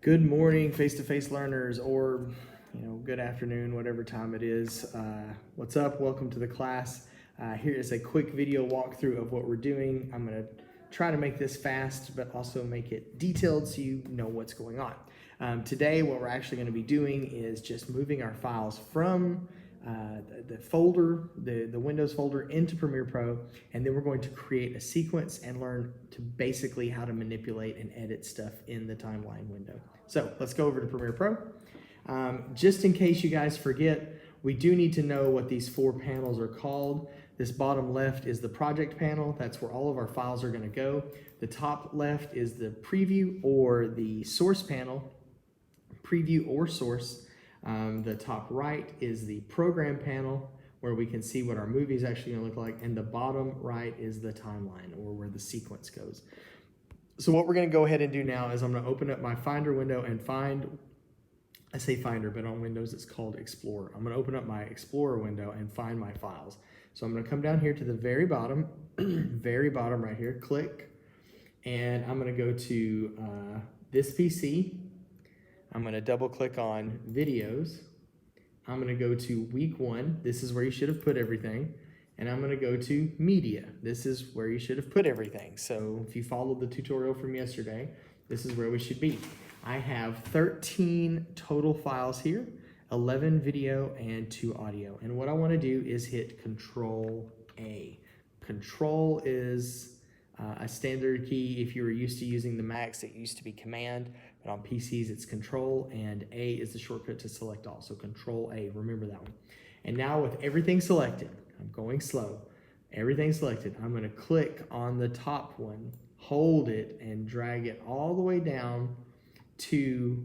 Good morning, face-to-face learners, or good afternoon, whatever time it is. What's up? Welcome to the class. Here is a quick video walkthrough of what we're doing. I'm going to try to make this fast, but also make it detailed so you know what's going on. Today, what we're actually going to be doing is just moving our files from the folder, the Windows folder, into Premiere Pro, and then we're going to create a sequence and learn to basically how to manipulate and edit stuff in the timeline window. So let's go over to Premiere Pro. Just in case you guys forget, we do need to know what these four panels are called. This bottom left is the project panel. That's where all of our files are going to go. The top left is the preview or the source panel, preview or source. The top right is the program panel where we can see what our movie is actually going to look like, and the bottom right is the timeline or where the sequence goes. So what we're going to go ahead and do now is I'm going to open up my Finder window and I say Finder, but on Windows it's called Explorer. I'm going to open up my Explorer window and find my files. So I'm going to come down here to the very bottom, very bottom right here, click, and I'm going to go to this PC. I'm going to double click on videos. I'm going to go to week 1. This is where you should have put everything. And I'm going to go to media. This is where you should have put everything. So if you followed the tutorial from yesterday, this is where we should be. I have 13 total files here, 11 video and 2 audio. And what I want to do is hit Control A. Control is a standard key. If you were used to using the Macs, it used to be Command, but on PCs it's Control, and A is the shortcut to select all. So Control A, remember that one. And now with everything selected, I'm going slow, everything selected, I'm going to click on the top one, hold it, and drag it all the way down to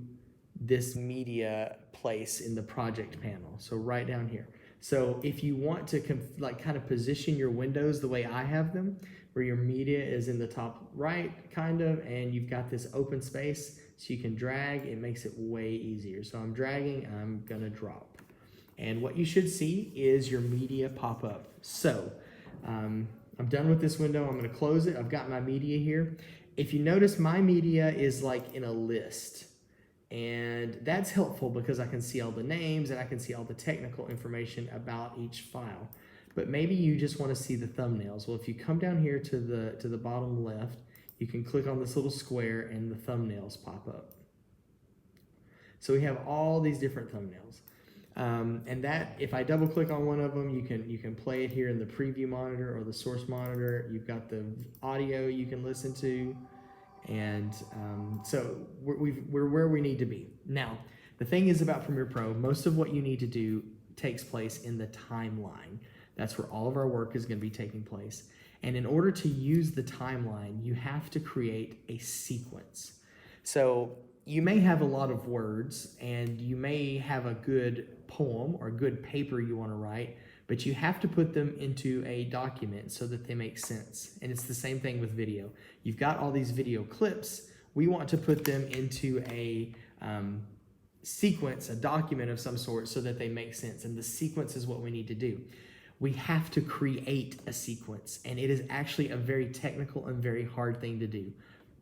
this media place in the project panel. So right down here. So if you want to kind of position your windows the way I have them, where your media is in the top right, kind of, and you've got this open space so you can drag, it makes it way easier. So I'm dragging, I'm gonna drop. And what you should see is your media pop up. So I'm done with this window, I'm gonna close it. I've got my media here. If you notice, my media is like in a list. And that's helpful because I can see all the names and I can see all the technical information about each file. But maybe you just want to see the thumbnails. Well, if you come down here to the bottom left, you can click on this little square and the thumbnails pop up. So we have all these different thumbnails. And that, if I double click on one of them, you can play it here in the preview monitor or the source monitor. You've got the audio you can listen to. And so we're where we need to be. Now, the thing is about Premiere Pro, most of what you need to do takes place in the timeline. That's where all of our work is going to be taking place. And in order to use the timeline, you have to create a sequence. So you may have a lot of words and you may have a good poem or a good paper you want to write, but you have to put them into a document so that they make sense. And it's the same thing with video. You've got all these video clips. We want to put them into a sequence, a document of some sort, so that they make sense. And the sequence is what we need to do. We have to create a sequence, and it is actually a very technical and very hard thing to do.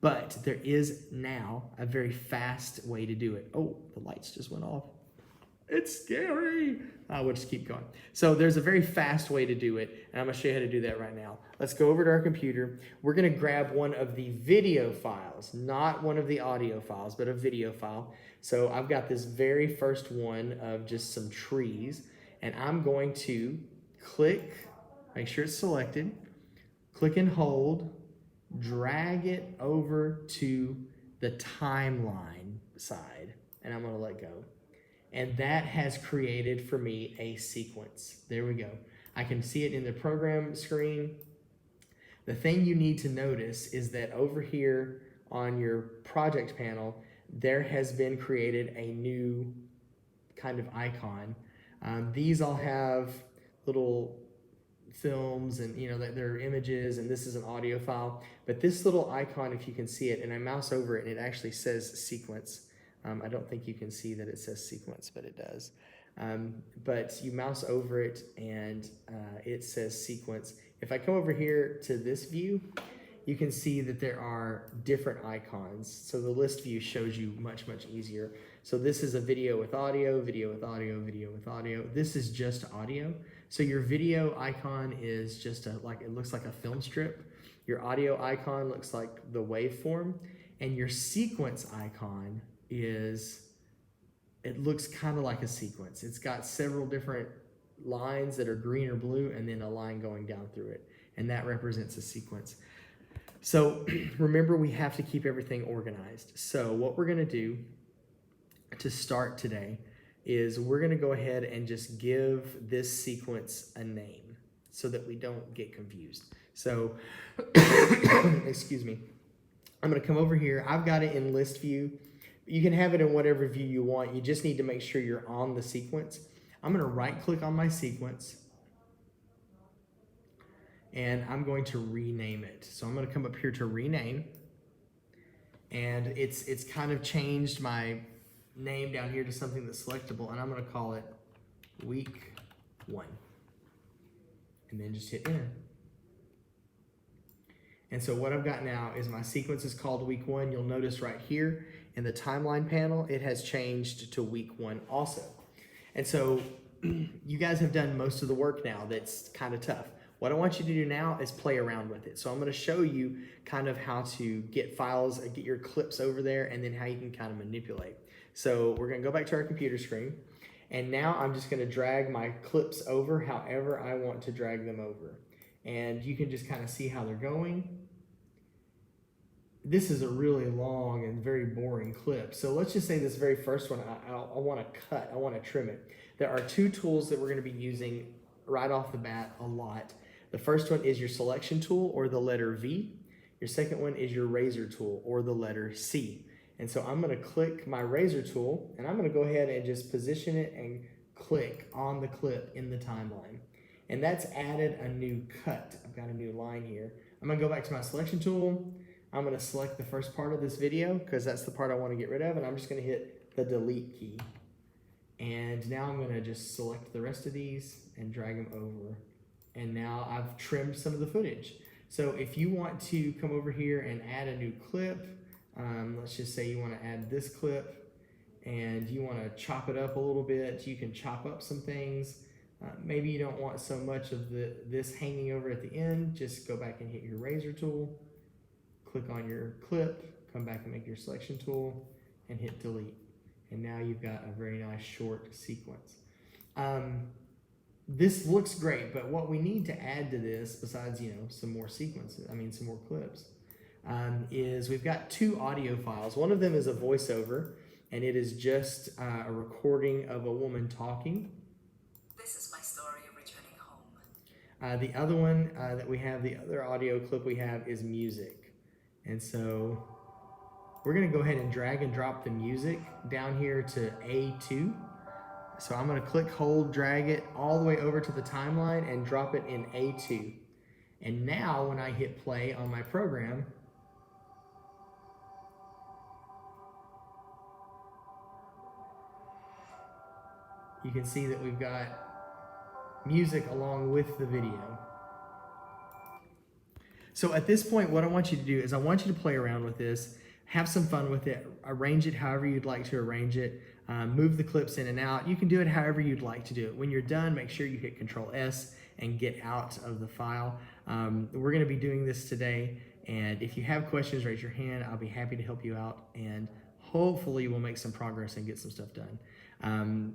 But there is now a very fast way to do it. Oh, the lights just went off. It's scary. We'll just keep going. So there's a very fast way to do it, and I'm going to show you how to do that right now. Let's go over to our computer. We're going to grab one of the video files, not one of the audio files, but a video file. So I've got this very first one of just some trees, and I'm going to click, make sure it's selected, click and hold, drag it over to the timeline side, and I'm going to let go. And that has created for me a sequence. There we go. I can see it in the program screen. The thing you need to notice is that over here on your project panel, there has been created a new kind of icon. These all have little films and they're images, and this is an audio file. But this little icon, if you can see it, and I mouse over it, and it actually says sequence. I don't think you can see that it says sequence, but it does. But you mouse over it and it says sequence. If I come over here to this view, you can see that there are different icons. So the list view shows you much easier. So this is a video with audio, video with audio, video with audio. This is just audio. So your video icon is just it looks like a film strip. Your audio icon looks like the waveform, and your sequence icon it looks kind of like a sequence. It's got several different lines that are green or blue, and then a line going down through it, and that represents a sequence. So remember, we have to keep everything organized. So what we're going to do to start today is we're going to go ahead and just give this sequence a name so that we don't get confused. So excuse me, I'm going to come over here. I've got it in list view. You can have it in whatever view you want. You just need to make sure you're on the sequence. I'm going to right click on my sequence, and I'm going to rename it. So I'm going to come up here to rename, and it's kind of changed my name down here to something that's selectable, and I'm going to call it week 1, and then just hit enter. And so what I've got now is my sequence is called week 1. You'll notice right here in the timeline panel, it has changed to week 1 also. And so you guys have done most of the work now that's kind of tough. What I want you to do now is play around with it. So I'm going to show you kind of how to get files, get your clips over there, and then how you can kind of manipulate. So we're going to go back to our computer screen. And now I'm just going to drag my clips over however I want to drag them over. And you can just kind of see how they're going. This is a really long and very boring clip. So let's just say this very first one, I want to cut, I want to trim it. There are 2 tools that we're going to be using right off the bat a lot. The first one is your selection tool, or the letter V. Your second one is your razor tool, or the letter C. And so I'm going to click my razor tool, and I'm going to go ahead and just position it and click on the clip in the timeline. And that's added a new cut. I've got a new line here. I'm going to go back to my selection tool. I'm going to select the first part of this video because that's the part I want to get rid of, and I'm just going to hit the delete key. And now I'm going to just select the rest of these and drag them over. And now I've trimmed some of the footage. So if you want to come over here and add a new clip, let's just say you want to add this clip and you want to chop it up a little bit, you can chop up some things. Maybe you don't want so much of this hanging over at the end. Just go back and hit your razor tool, click on your clip, come back and make your selection tool, and hit delete. And now you've got a very nice short sequence. This looks great, but what we need to add to this, besides some more sequences, some more clips, is we've got 2 audio files. One of them is a voiceover, and it is just a recording of a woman talking. This is my story of returning home. The other one that we have, the other audio clip we have, is music. And so we're going to go ahead and drag and drop the music down here to A2. So I'm going to click, hold, drag it all the way over to the timeline and drop it in A2. And now when I hit play on my program, you can see that we've got music along with the video. So at this point, what I want you to do is I want you to play around with this, have some fun with it, arrange it however you'd like to arrange it, move the clips in and out. You can do it however you'd like to do it. When you're done, make sure you hit Control S and get out of the file. We're going to be doing this today, and if you have questions, raise your hand. I'll be happy to help you out, and hopefully we'll make some progress and get some stuff done.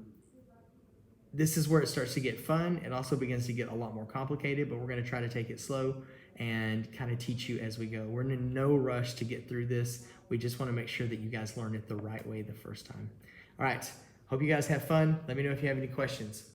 This is where it starts to get fun. It also begins to get a lot more complicated, but we're going to try to take it slow and kind of teach you as we go. We're in no rush to get through this. We just want to make sure that you guys learn it the right way the first time. All right, hope you guys have fun. Let me know if you have any questions.